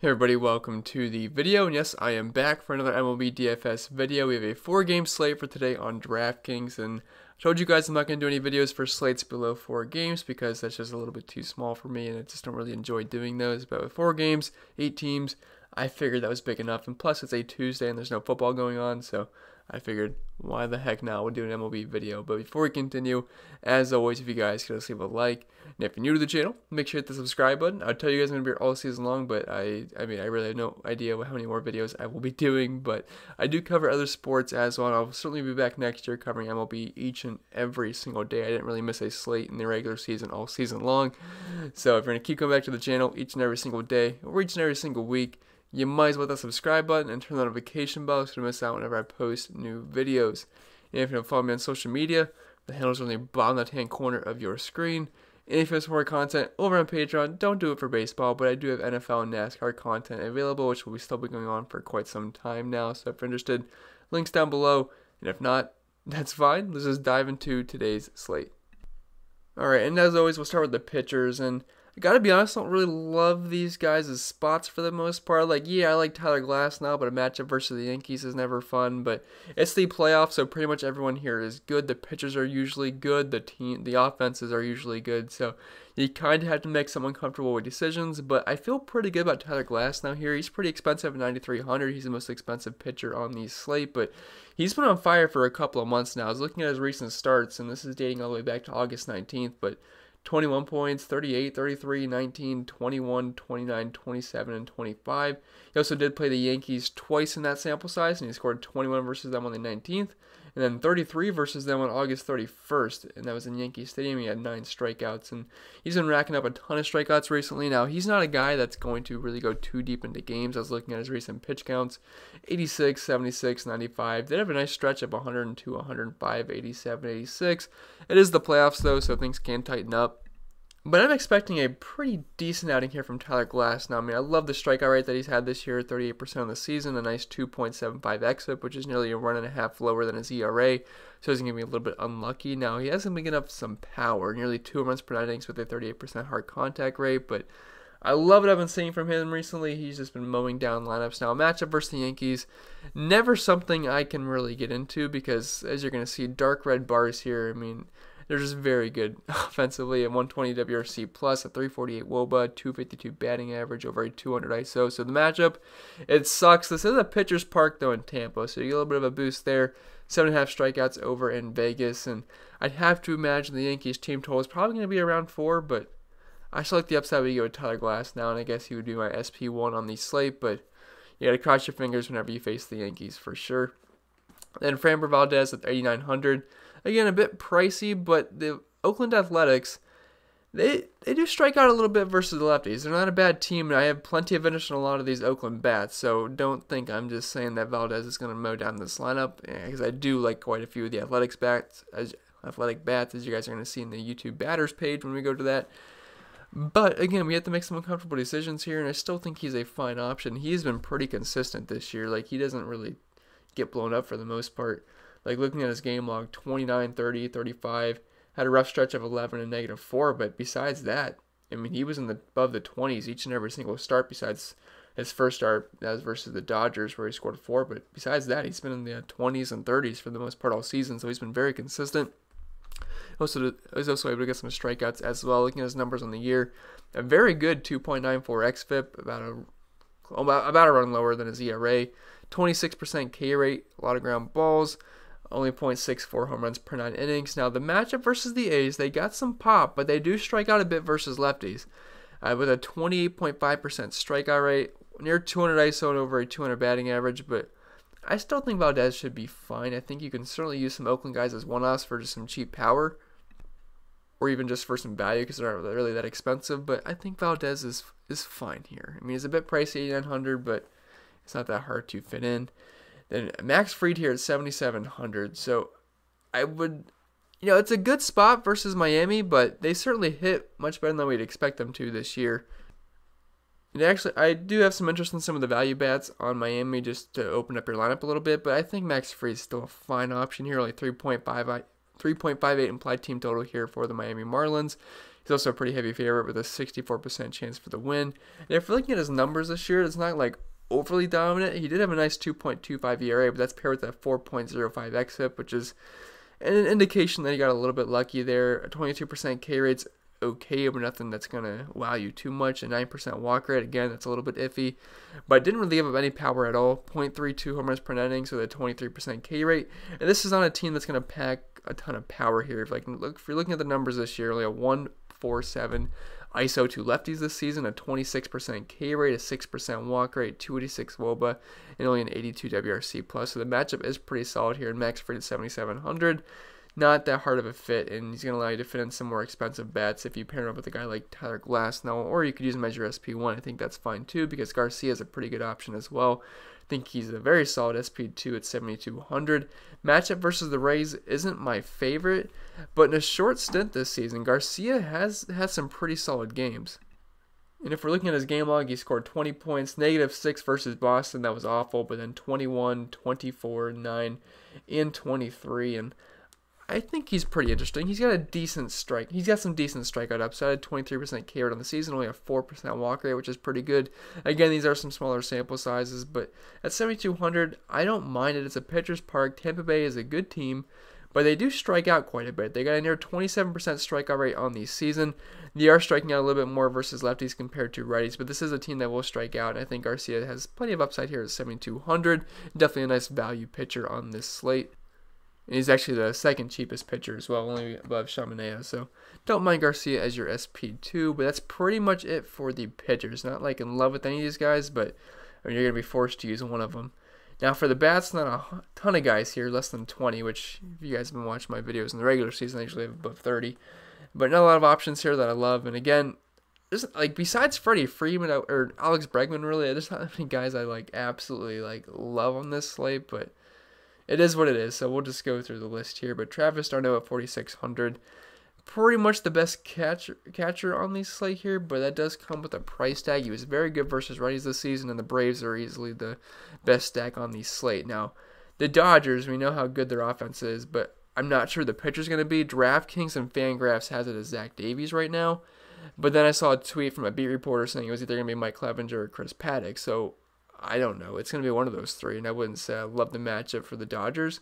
Hey everybody, welcome to the video, and yes, I am back for another MLB DFS video. We have a 4-game slate for today on Draftkings, and I told you guys I'm not going to do any videos for slates below 4 games because that's just a little bit too small for me, and I just don't really enjoy doing those. But with 4 games, 8 teams, I figured that was big enough, and plus it's a Tuesday and there's no football going on, so I figured, why the heck not, we'll do an MLB video. But before we continue, as always, if you guys could just leave a like, and if you're new to the channel, make sure to hit the subscribe button. I'll tell you guys I'm going to be here all season long, but I really have no idea how many more videos I will be doing, but I do cover other sports as well, and I'll certainly be back next year covering MLB each and every single day. I didn't really miss a slate in the regular season all season long, so if you're going to keep coming back to the channel each and every single day, or each and every single week, you might as well hit the subscribe button and turn the notification bell so you don't miss out whenever I post new videos. And if you don't follow me on social media, the handles are in the bottom left-hand corner of your screen. And if you have more content over on Patreon, don't do it for baseball, but I do have NFL and NASCAR content available, which will still be going on for quite some time now. So if you're interested, links down below. And if not, that's fine. Let's just dive into today's slate. Alright, and as always, we'll start with the pitchers, and I gotta be honest, I don't really love these guys as spots for the most part. Like, yeah, I like Tyler Glass now, but a matchup versus the Yankees is never fun. But it's the playoffs, so pretty much everyone here is good. The pitchers are usually good. The offenses are usually good. So you kind of have to make some uncomfortable with decisions. But I feel pretty good about Tyler Glass now here. He's pretty expensive at 9,300. He's the most expensive pitcher on the slate, but he's been on fire for a couple of months now. I was looking at his recent starts, and this is dating all the way back to August 19th, but 21 points, 38, 33, 19, 21, 29, 27, and 25. He also did play the Yankees twice in that sample size, and he scored 21 versus them on the 19th, and then 33 versus them on August 31st, and that was in Yankee Stadium. He had 9 strikeouts, and he's been racking up a ton of strikeouts recently. Now, he's not a guy that's going to really go too deep into games. I was looking at his recent pitch counts, 86, 76, 95. They have a nice stretch of 102, 105, 87, 86. It is the playoffs, though, so things can tighten up. But I'm expecting a pretty decent outing here from Tyler Glass. Now, I mean, I love the strikeout rate that he's had this year, 38% of the season, a nice 2.75 xFIP, which is nearly a run and a half lower than his ERA, so he's going to be a little bit unlucky. Now, he hasn't been getting up some power, nearly 2 runs per 9 innings with a 38% hard contact rate, but I love what I've been seeing from him recently. He's just been mowing down lineups. Now, a matchup versus the Yankees, never something I can really get into because, as you're going to see, dark red bars here, I mean, they're just very good offensively. At 120 WRC plus, a 348 WOBA, 252 batting average, over a 200 ISO. So the matchup, it sucks. This is a pitcher's park though in Tampa, so you get a little bit of a boost there. 7.5 strikeouts over in Vegas, and I'd have to imagine the Yankees team total is probably going to be around 4, but I still like the upside when you go with Tyler Glass now, and I guess he would be my SP1 on the slate, but you got to cross your fingers whenever you face the Yankees for sure. Then Framber Valdez at 8,900. Again, a bit pricey, but the Oakland Athletics, they do strike out a little bit versus the lefties. They're not a bad team, and I have plenty of interest in a lot of these Oakland bats, so don't think I'm just saying that Valdez is going to mow down this lineup, because I do like quite a few of the athletic bats, as you guys are going to see in the YouTube batters page when we go to that. But again, we have to make some uncomfortable decisions here, and I still think he's a fine option. He's been pretty consistent this year. Like, he doesn't really get blown up for the most part. Like, looking at his game log, 29, 30, 35, had a rough stretch of 11 and -4, but besides that, I mean, he was above the 20s each and every single start besides his first start, that was versus the Dodgers where he scored 4, but besides that, he's been in the 20s and 30s for the most part all season, so he's been very consistent. He's also able to get some strikeouts as well. Looking at his numbers on the year, a very good 2.94 xFIP, about a run lower than his ERA, 26% K rate, a lot of ground balls, only 0.64 home runs per 9 innings. Now, the matchup versus the A's, they got some pop, but they do strike out a bit versus lefties. With a 28.5% strikeout rate, near 200 ISO and over a 200 batting average, but I still think Valdez should be fine. I think you can certainly use some Oakland guys as one-offs for just some cheap power, or even just for some value because they're not really that expensive, but I think Valdez is fine here. I mean, it's a bit pricey, 8,900, but it's not that hard to fit in. Then Max Fried here at 7,700. So I would, it's a good spot versus Miami, but they certainly hit much better than we'd expect them to this year. And actually, I do have some interest in some of the value bats on Miami just to open up your lineup a little bit, but I think Max Fried is still a fine option here, only 3.58 implied team total here for the Miami Marlins. He's also a pretty heavy favorite with a 64% chance for the win. And if we're looking at his numbers this year, it's not like overly dominant. He did have a nice 2.25 ERA, but that's paired with a 4.05 xFIP, which is an indication that he got a little bit lucky there. A 22% K rate's okay, but nothing that's going to wow you too much. A 9% walk rate, again, that's a little bit iffy, but didn't really give up any power at all. 0.32 home runs per inning, so the 23% K rate. And this is on a team that's going to pack a ton of power here. If you're looking at the numbers this year, only a 1.47 ISO to lefties this season, a 26% K rate, a 6% walk rate, 286 WOBA, and only an 82 WRC plus. So the matchup is pretty solid here, and max rated 7,700. Not that hard of a fit, and he's going to allow you to fit in some more expensive bets if you pair him up with a guy like Tyler Glasnow, or you could use him as your SP1. I think that's fine too, because Garcia is a pretty good option as well. I think he's a very solid SP2 at 7,200. Matchup versus the Rays isn't my favorite, but in a short stint this season, Garcia has had some pretty solid games. And if we're looking at his game log, he scored 20 points, -6 versus Boston. That was awful, but then 21, 24, 9, and 23, and I think he's pretty interesting. He's got a decent strike. He's got some decent strikeout upside. 23% K rate on the season, only a 4% walk rate, which is pretty good. Again, these are some smaller sample sizes, but at 7,200, I don't mind it. It's a pitcher's park. Tampa Bay is a good team, but they do strike out quite a bit. They got a near 27% strikeout rate on the season. They are striking out a little bit more versus lefties compared to righties, but this is a team that will strike out, and I think Garcia has plenty of upside here at 7,200. Definitely a nice value pitcher on this slate. And he's actually the second cheapest pitcher as well, only above Chaminade. So don't mind Garcia as your SP2, but that's pretty much it for the pitchers. Not like in love with any of these guys, but I mean, you're going to be forced to use one of them. Now for the bats, not a ton of guys here, less than 20, which if you guys have been watching my videos in the regular season, I usually have above 30. But not a lot of options here that I love. And again, there's like besides Freddie Freeman or Alex Bregman, really, there's not many guys I like absolutely like love on this slate, but it is what it is, so we'll just go through the list here. But Travis d'Arnaud at 4,600, pretty much the best catcher on the slate here, but that does come with a price tag. He was very good versus righties this season, and the Braves are easily the best stack on the slate. Now, the Dodgers, we know how good their offense is, but I'm not sure the pitcher's going to be. Draftkings and Fangraphs has it as Zach Davies right now, but then I saw a tweet from a beat reporter saying it was either going to be Mike Clevenger or Chris Paddock, so I don't know. It's going to be one of those three, and I wouldn't say I love the matchup for the Dodgers,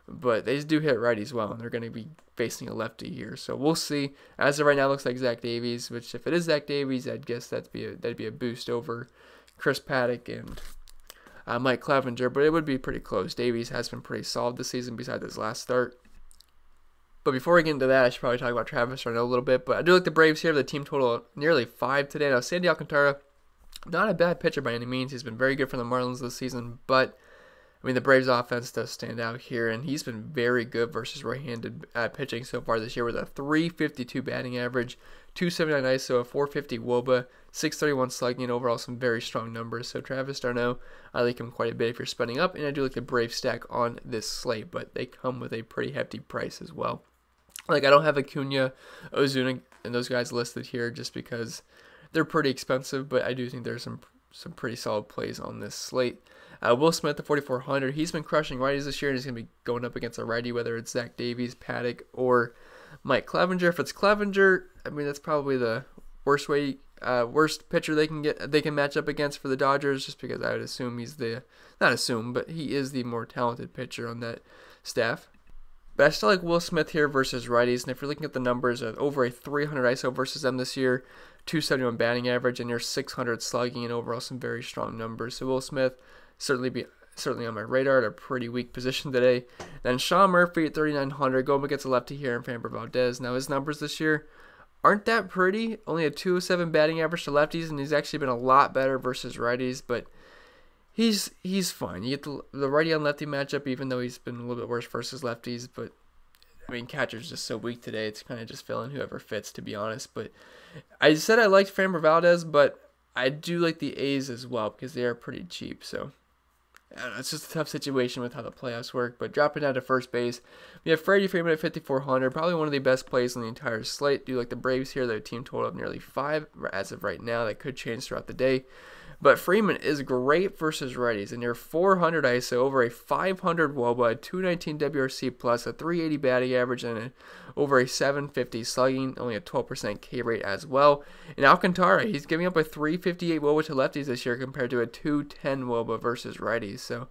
but they do hit righties well, and they're going to be facing a lefty here. So we'll see. As of right now, it looks like Zach Davies, which if it is Zach Davies, I'd guess that'd be a boost over Chris Paddock and Mike Clevenger, but it would be pretty close. Davies has been pretty solid this season besides his last start. But before we get into that, I should probably talk about Travis d'Arnaud a little bit, but I do like the Braves here. The team total nearly 5 today. Now, Sandy Alcantara, not a bad pitcher by any means. He's been very good for the Marlins this season, but I mean, the Braves offense does stand out here, and he's been very good versus right-handed pitching so far this year with a 352 batting average, 279 ISO, a 450 WOBA, 631 slugging, and overall some very strong numbers. So Travis d'Arnaud, I like him quite a bit if you're spending up, and I do like the Brave stack on this slate, but they come with a pretty hefty price as well. Like, I don't have Acuna, Ozuna, and those guys listed here just because they're pretty expensive, but I do think there's some pretty solid plays on this slate. Will Smith at 4,400. He's been crushing righties this year, and he's going to be going up against a righty, whether it's Zach Davies, Paddock, or Mike Clevenger. If it's Clevenger, I mean, that's probably the worst pitcher they can match up against for the Dodgers, just because I would assume he is the more talented pitcher on that staff. But I still like Will Smith here versus righties, and if you're looking at the numbers, over a 300 ISO versus them this year, 271 batting average, and near 600 slugging, and overall some very strong numbers. So Will Smith certainly on my radar at a pretty weak position today. Then Sean Murphy at 3,900, going against a lefty here in Framber Valdez. Now his numbers this year aren't that pretty, only a 207 batting average to lefties, and he's actually been a lot better versus righties, but he's fine. You get the righty on lefty matchup, even though he's been a little bit worse versus lefties, but I mean, catcher's just so weak today, it's kind of just filling whoever fits, to be honest. But I said I liked Framber Valdez, but I do like the A's as well because they are pretty cheap, so I don't know, it's just a tough situation with how the playoffs work. But dropping down to first base, we have Freddie Freeman at 5,400, probably one of the best plays on the entire slate. Do like the Braves here, their team total of nearly 5 as of right now. That could change throughout the day. But Freeman is great versus righties. And near 400 ISO, over a 500 WOBA, a 219 WRC plus, a 380 batting average, and over a 750 slugging, only a 12% K rate as well. And Alcantara, he's giving up a 358 WOBA to lefties this year compared to a 210 WOBA versus righties. So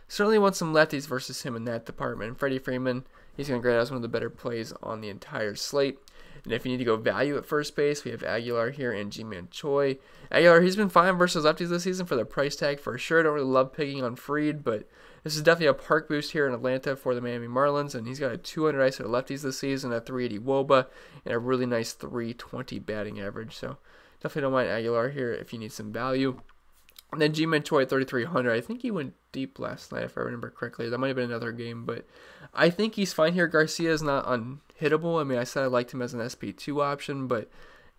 certainly want some lefties versus him in that department. And Freddie Freeman, he's going to grade as one of the better plays on the entire slate. And if you need to go value at first base, we have Aguilar here and Ji-Man Choi. Aguilar, he's been fine versus lefties this season for the price tag for sure. Don't really love picking on Fried, but this is definitely a park boost here in Atlanta for the Miami Marlins. And he's got a 200 ISO to lefties this season, a 380 WOBA, and a really nice 320 batting average. So definitely don't mind Aguilar here if you need some value. And then Ji-Man Choi at 3,300. I think he went deep last night, if I remember correctly. That might have been another game, but I think he's fine here. Garcia is not unhittable. I mean, I said I liked him as an SP2 option, but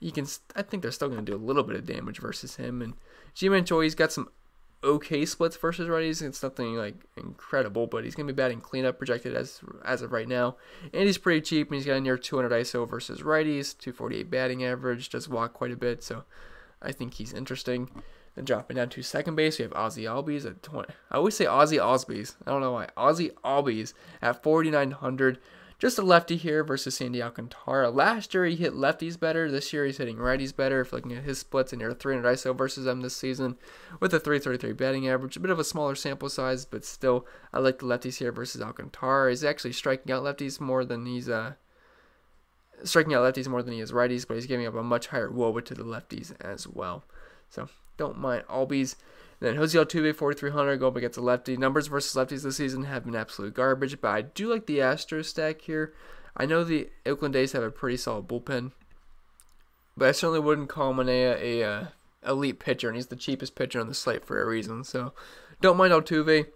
I think they're still going to do a little bit of damage versus him. And Ji-Man Choi, he's got some okay splits versus righties. It's nothing like incredible, but he's going to be batting cleanup projected as of right now. And he's pretty cheap, and he's got a near 200 ISO versus righties, 248 batting average, does walk quite a bit, so I think he's interesting. Then dropping down to second base, we have Ozzy Albies at 20. I always say Ozzy Albies. I don't know why. Ozzy Albies at 4,900. Just a lefty here versus Sandy Alcantara. Last year he hit lefties better. This year he's hitting righties better. If looking at his splits, and near 300 ISO versus them this season with a 333 batting average. A bit of a smaller sample size, but still I like the lefties here versus Alcantara. He's actually striking out lefties more than he's striking out lefties more than he is righties, but he's giving up a much higher WOBA to the lefties as well. So don't mind Albies. And then Jose Altuve, 4,300, go up against a lefty. Numbers versus lefties this season have been absolute garbage, but I do like the Astros stack here. I know the Oakland A's have a pretty solid bullpen, but I certainly wouldn't call Manaea a elite pitcher, and he's the cheapest pitcher on the slate for a reason. So don't mind Altuve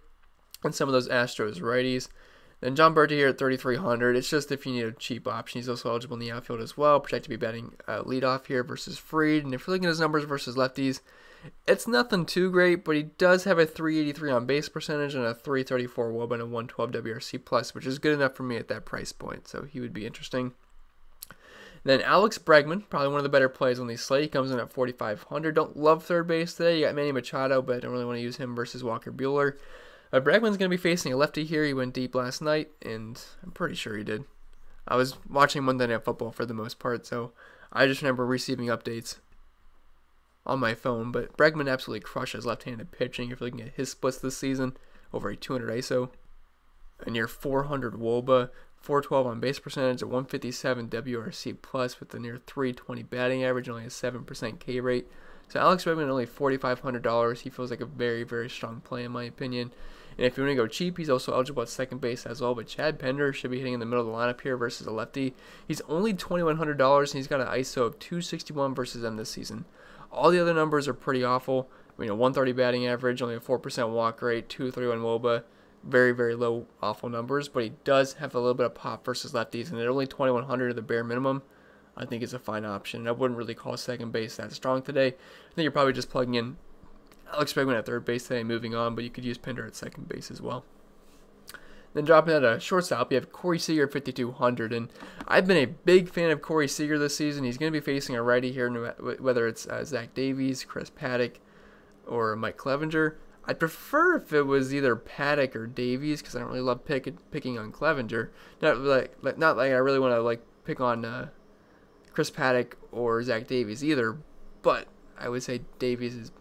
and some of those Astros righties. Then John Berti here at 3,300. It's just if you need a cheap option. He's also eligible in the outfield as well. Projected to be batting leadoff here versus Fried. And if you're looking at his numbers versus lefties, it's nothing too great, but he does have a 383 on base percentage and a 334 WOBA and a 112 WRC plus, which is good enough for me at that price point. So he would be interesting. Then Alex Bregman, probably one of the better plays on the slate. He comes in at 4,500. Don't love third base today. You got Manny Machado, but I don't really want to use him versus Walker Buehler. Bregman's going to be facing a lefty here. He went deep last night, and I'm pretty sure he did. I was watching Monday Night Football for the most part, so I just remember receiving updates on my phone. But Bregman absolutely crushes left-handed pitching. If you're looking at his splits this season, over a 200 ISO, a near 400 WOBA, 412 on base percentage, a 157 WRC plus with a near 320 batting average, only a 7% K rate. So Alex Bregman only $4,500. He feels like a very, very strong play in my opinion. And if you want to go cheap, he's also eligible at second base as well. But Chad Pender should be hitting in the middle of the lineup here versus a lefty. He's only $2,100, and he's got an ISO of 261 versus them this season. All the other numbers are pretty awful. I mean, a 130 batting average, only a 4% walk rate, 231 WOBA. Very, very low, awful numbers. But he does have a little bit of pop versus lefties, and at only $2,100 at the bare minimum, I think it's a fine option. I wouldn't really call second base that strong today. I think you're probably just plugging in Alex Bregman at third base today, moving on, but you could use Pender at second base as well. Then dropping at a shortstop, you have Corey Seager at 5,200, and I've been a big fan of Corey Seager this season. He's going to be facing a righty here, whether it's Zach Davies, Chris Paddock, or Mike Clevenger. I'd prefer if it was either Paddock or Davies, because I don't really love picking on Clevenger. Not like I really want to pick on Chris Paddock or Zach Davies either, but I would say Davies is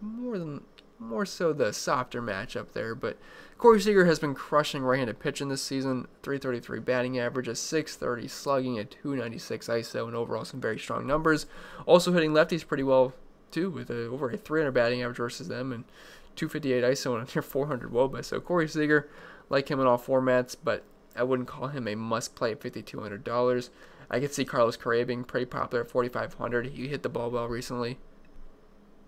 more so the softer matchup there. But Corey Seager has been crushing right-handed pitching this season. 333 batting average, a 630 slugging, a 296 ISO, and overall some very strong numbers. Also hitting lefties pretty well too, with over a 300 batting average versus them and 258 ISO and near 400 WOBA. So Corey Seager, like him in all formats, but I wouldn't call him a must-play at $5,200. I could see Carlos Correa being pretty popular at 4,500. He hit the ball well recently.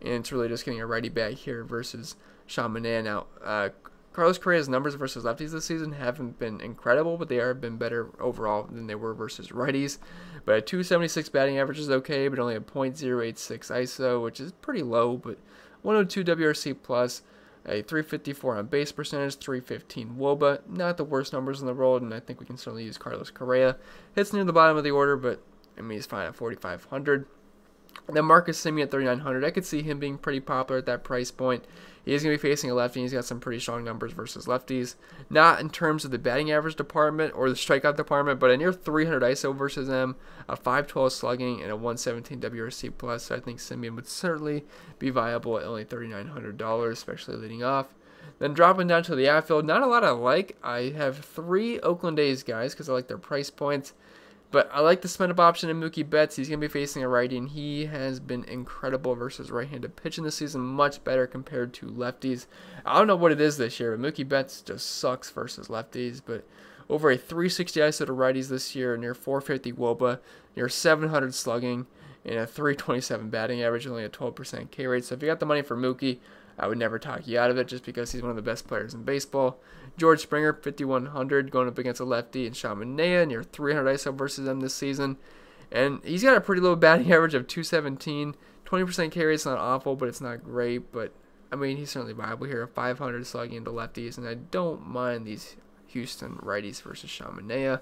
And it's really just getting a righty bat here versus Sean Manaea. Now, Carlos Correa's numbers versus lefties this season haven't been incredible, but they have been better overall than they were versus righties. But a 276 batting average is okay, but only a .086 ISO, which is pretty low, but 102 WRC plus, a 354 on base percentage, 315 WOBA. Not the worst numbers in the world, and I think we can certainly use Carlos Correa. Hits near the bottom of the order, but I mean, he's fine at 4,500. Then Marcus Semien at 3,900. I could see him being pretty popular at that price point. He is going to be facing a lefty. He's got some pretty strong numbers versus lefties. Not in terms of the batting average department or the strikeout department, but a near 300 ISO versus them, a 512 slugging, and a 117 WRC plus. So I think Semien would certainly be viable at only $3,900, especially leading off. Then dropping down to the outfield, not a lot I like. I have 3 Oakland A's guys because I like their price points. But I like the spin-up option in Mookie Betts. He's going to be facing a righty, and he has been incredible versus right-handed pitching this season. Much better compared to lefties. I don't know what it is this year, but Mookie Betts just sucks versus lefties. But over a 360 ISO to righties this year, near 450 WOBA, near 700 slugging, and a 327 batting average, only a 12% K rate. So if you got the money for Mookie, I would never talk you out of it just because he's one of the best players in baseball. George Springer, 5,100, going up against a lefty, and Sean Manaea, near 300 ISO versus them this season. And he's got a pretty low batting average of 217. 20% K rate's not awful, but it's not great. But, I mean, he's certainly viable here. 500 slugging into lefties, and I don't mind these Houston righties versus Sean Manaea.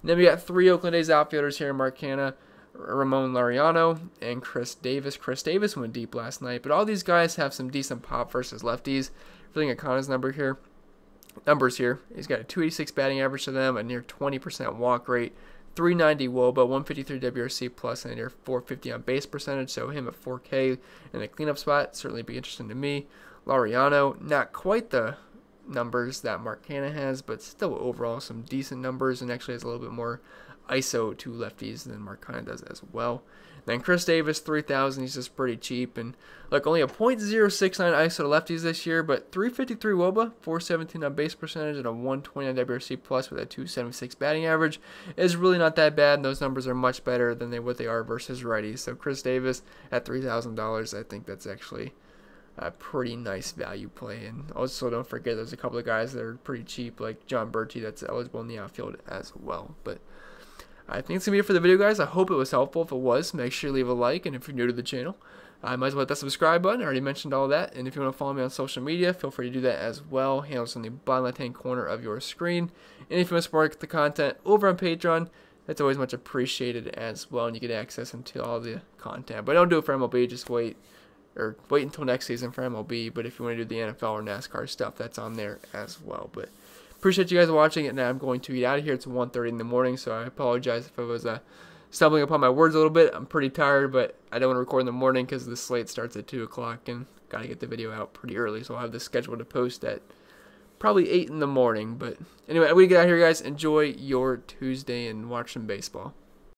And then we got 3 Oakland A's outfielders here, Mark Canha, Ramon Laureano, and Chris Davis. Chris Davis went deep last night, but all these guys have some decent pop versus lefties. Filling at Khanna's numbers here. He's got a 286 batting average to them, a near 20% walk rate, 390 WOBA, 153 WRC plus, and a near 450 on base percentage. So him at 4K in the cleanup spot certainly be interesting to me. Laureano, not quite the numbers that Mark Canha has, but still overall some decent numbers, and actually has a little bit more ISO to lefties than Mark Canha does as well. Then Chris Davis, 3,000. He's just pretty cheap. And look, only a .069 ISO to lefties this year, but 353 WOBA, 417 on base percentage, and a 129 WRC plus with a 276 batting average is really not that bad. And those numbers are much better than what they are versus righties. So Chris Davis at $3,000, I think that's actually a pretty nice value play. And also don't forget there's a couple of guys that are pretty cheap, like John Berti, that's eligible in the outfield as well. But I think it's going to be it for the video, guys. I hope it was helpful. If it was, make sure you leave a like. And if you're new to the channel, I might as well hit that subscribe button. I already mentioned all that. And if you want to follow me on social media, feel free to do that as well. Handles on the bottom left-hand corner of your screen. And if you want to support the content over on Patreon, that's always much appreciated as well. And you get access into all the content. But don't do it for MLB. Just wait until next season for MLB. But if you want to do the NFL or NASCAR stuff, that's on there as well. But appreciate you guys watching it. Now I'm going to get out of here. It's 1:30 in the morning, so I apologize if I was stumbling upon my words a little bit. I'm pretty tired, but I don't want to record in the morning because the slate starts at 2 o'clock, and got to get the video out pretty early, so I'll have this scheduled to post at probably 8 in the morning. But anyway, I'm going to get out of here, guys. Enjoy your Tuesday and watch some baseball.